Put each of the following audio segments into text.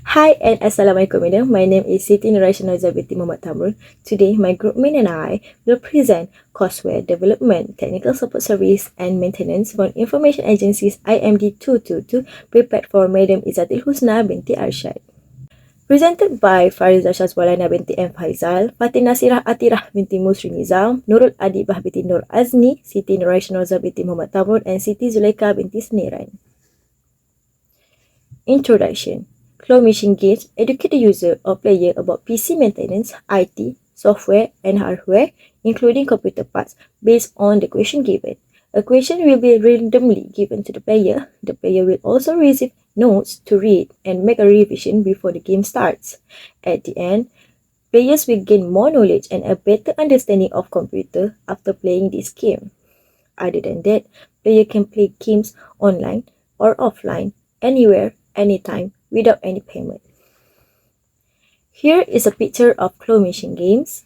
Hi and Assalamualaikum. My name is Siti binti TAMRON. Today, my group mate and I will present Courseware Development, Technical Support Service and Maintenance for Information Agencies IMD222 prepared for Madam Izzatil Husna binti Arshad. Presented by FARIZA SYAZWALIANA binti FAIZAL, FATIN ATHIRAH binti MUSRINIZAM, NURUL ADIBAH binti AZNI, Siti binti TAMRON and Siti Zulaikha binti SENIRAN. Introduction. Claw machine games educate the user or player about PC maintenance, IT, software, and hardware, including computer parts, based on the question given. A question will be randomly given to the player. The player will also receive notes to read and make a revision before the game starts. At the end, players will gain more knowledge and a better understanding of computer after playing this game. Other than that, player can play games online or offline, anywhere, anytime, without any payment. Here is a picture of claw machine games.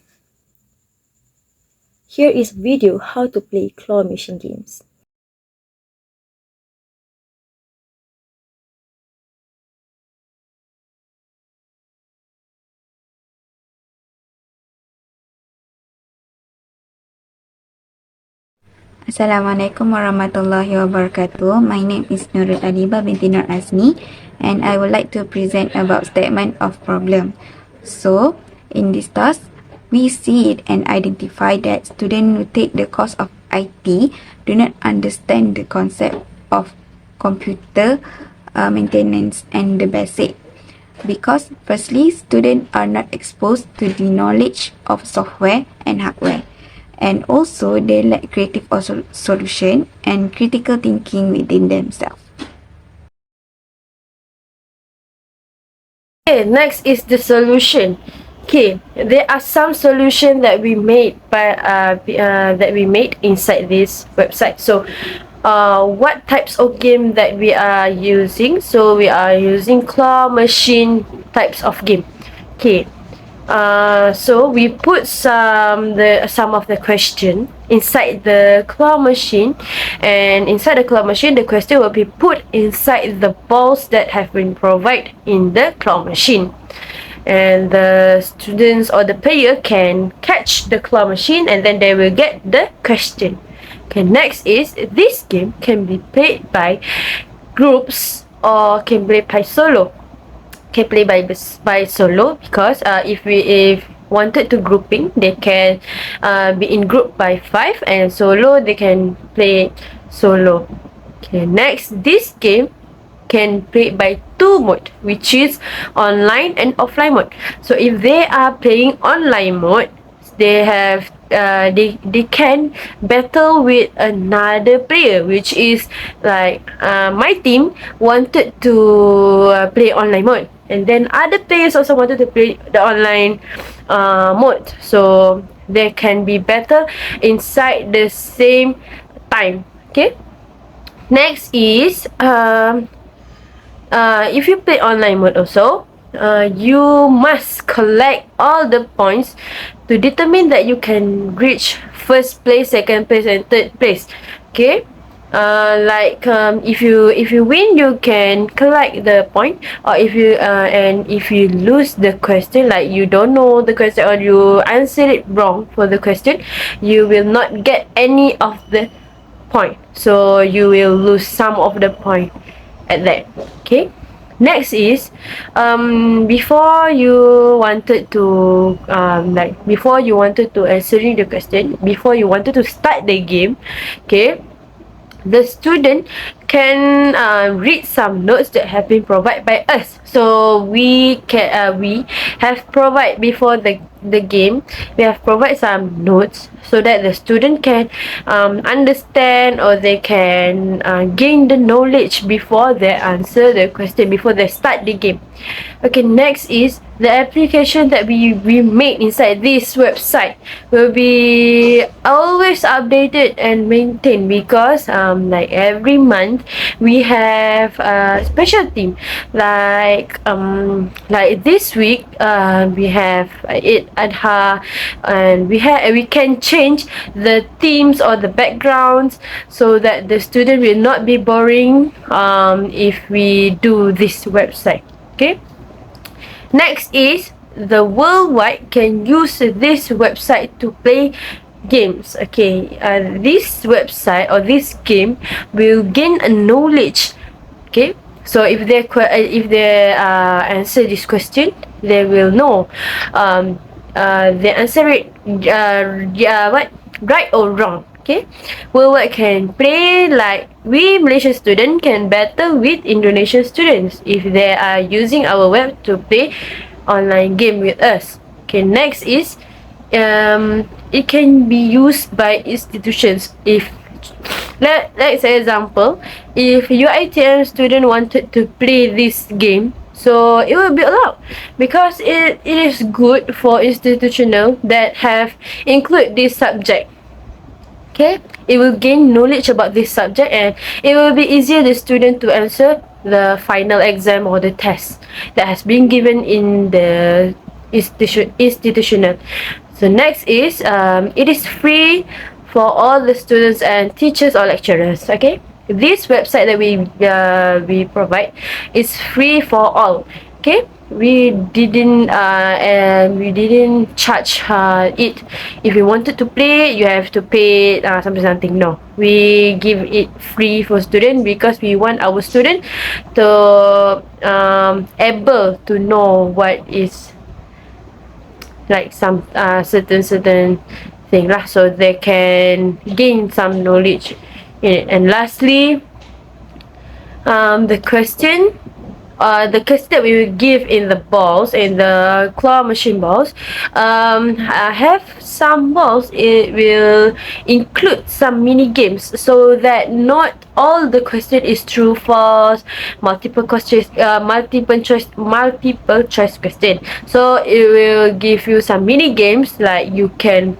Here is video how to play claw machine games. Assalamualaikum warahmatullahi wabarakatuh. My name is NURUL binti AZNI and I would like to present about statement of problem. So, in this task, we see it and identify that students who take the course of IT do not understand the concept of computer maintenance and the basic. Because firstly, students are not exposed to the knowledge of software and hardware. And also, they lack creative solution and critical thinking within themselves. Okay, next is the solution. Okay, there are some solutions that we made inside this website. So, what types of game that we are using? So we are using claw machine types of game. Okay. So we put some of the question inside the claw machine, and inside the claw machine the question will be put inside the balls that have been provided in the claw machine, and the students or the player can catch the claw machine and then they will get the question. Okay, next is this game can be played by groups or can be played by solo. Can play by solo because if wanted to grouping, they can be in group by 5, and solo they can play solo. Okay, next this game can play by 2 mode, which is online and offline mode. So if they are playing online mode, they have they can battle with another player, which is like my team wanted to play online mode, and then other players also wanted to play the online mode, so they can be battle inside the same time. Okay, next is if you play online mode also, you must collect all the points to determine that you can reach first place, second place, and third place. Okay, if you win, you can collect the point, or if you lose the question, like you don't know the question or you answer it wrong for the question, you will not get any of the point, so you will lose some of the point at that. Okay, next is before you wanted to answering the question, before you wanted to start the game, okay, the student can read some notes that have been provided by us. So we have provided before the game, we have provided some notes so that the student can understand, or they can gain the knowledge before they answer the question, before they start the game. Okay, next is the application that we made inside this website will be always updated and maintained, because like every month we have a special theme, like this week we have Eid Adha, and we can change the themes or the backgrounds so that the student will not be boring if we do this website. Okay, Next is the worldwide can use this website to play games. Okay, this website or this game will gain a knowledge. Okay, so if they answer this question, they will know they answer it what right or wrong. Okay, worldwide can play like we Malaysian students can battle with Indonesian students if they are using our web to play online game with us. Okay, next is it can be used by institutions. If let's say example, if your ITM student wanted to play this game, so it will be allowed because it is good for institutional that have include this subject. Okay, it will gain knowledge about this subject and it will be easier the student to answer the final exam or the test that has been given in the institutional. So next is it is free for all the students and teachers or lecturers. Okay, this website that we provide is free for all. Okay, we didn't charge it. If you wanted to play, you have to pay something. No, we give it free for student because we want our student to able to know what is like some certain thing lah, so they can gain some knowledge in it. And lastly, the question that we will give in the balls, in the claw machine balls, I have some balls, it will include some mini games so that not all the question is true false, multiple choice question. So it will give you some mini games like you can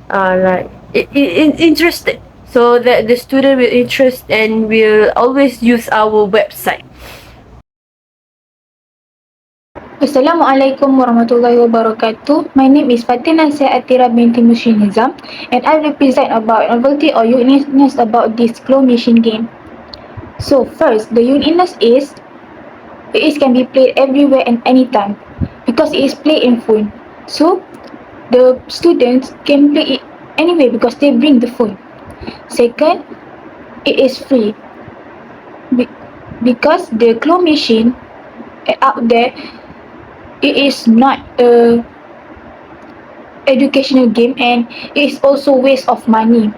like interested, so that the student will interest and will always use our website. Assalamualaikum warahmatullahi wabarakatuh. My name is FATIN ATHIRAH binti MUSRINIZAM and I will present about novelty or uniqueness about this claw machine game. So first, the uniqueness is it can be played everywhere and anytime because it is played in phone. So the students can play it anywhere because they bring the phone. Second, it is free because the claw machine out there, it is not a educational game and it is also waste of money.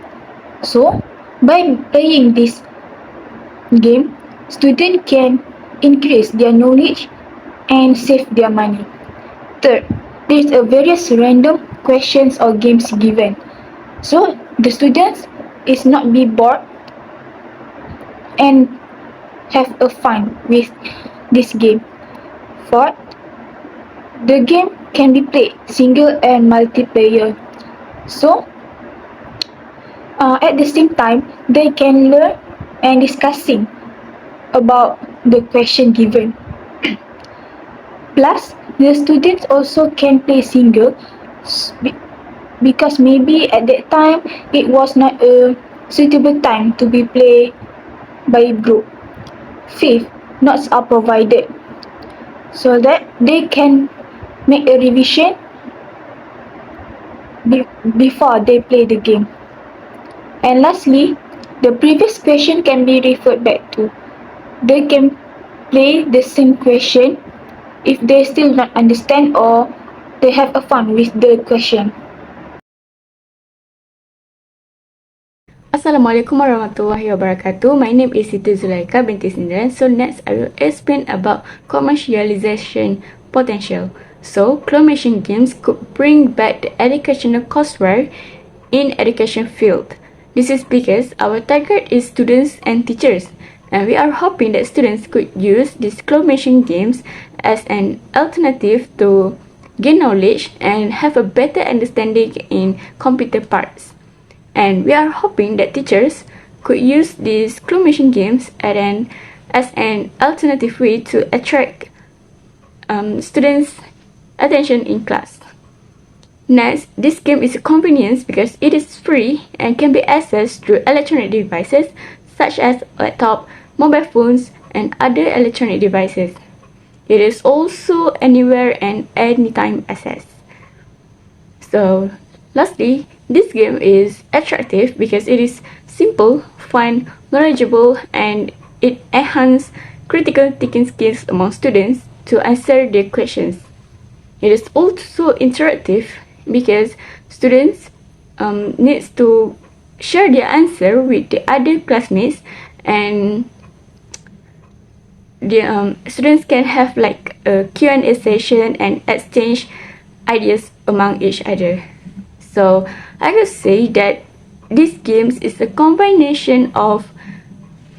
So by playing this game, student can increase their knowledge and save their money. Third, there is a various random questions or games given, so the students is not be bored and have a fun with this game. Fourth, the game can be played single and multiplayer. So at the same time, they can learn and discussing about the question given. Plus, the students also can play single because maybe at that time it was not a suitable time to be played by group. Fifth, notes are provided so that they can make a revision before they play the game. And lastly, the previous question can be referred back to. They can play the same question if they still not understand or they have a fun with the question. Assalamualaikum warahmatullahi wabarakatuh. My name is Siti Zulaikha binti SENIRAN. So next I will explain about commercialization potential. So claw machine games could bring back the educational courseware in education field. This is because our target is students and teachers, and we are hoping that students could use these claw machine games as an alternative to gain knowledge and have a better understanding in computer parts. And we are hoping that teachers could use these claw machine games as an alternative way to attract students' attention in class. Next, this game is a convenience because it is free and can be accessed through electronic devices such as laptop, mobile phones, and other electronic devices. It is also anywhere and anytime access. So, lastly, this game is attractive because it is simple, fun, knowledgeable, and it enhances critical thinking skills among students to answer their questions. It is also interactive because students needs to share their answer with the other classmates, and the students can have like a Q&A session and exchange ideas among each other. So I could say that these games is a combination of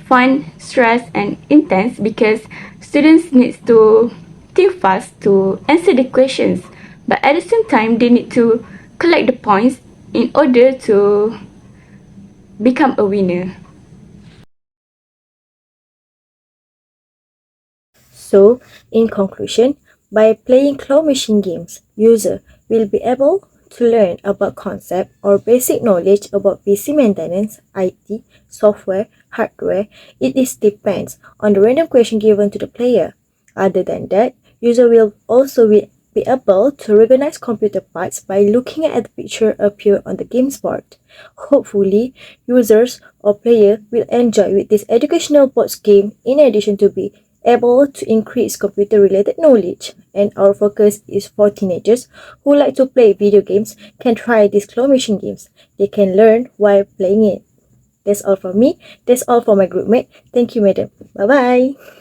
fun, stress, and intense because students need to think fast to answer the questions, but at the same time they need to collect the points in order to become a winner. So, in conclusion, by playing claw machine games, user will be able to learn about concept or basic knowledge about PC maintenance, IT, software, hardware. It is depends on the random question given to the player. Other than that, user will also be able to recognize computer parts by looking at the picture appear on the games board. Hopefully, users or player will enjoy with this educational board game in addition to be able to increase computer-related knowledge, and our focus is for teenagers who like to play video games can try these claw machine games. They can learn while playing it. That's all from me. That's all for my group mate. Thank you, madam. Bye-bye.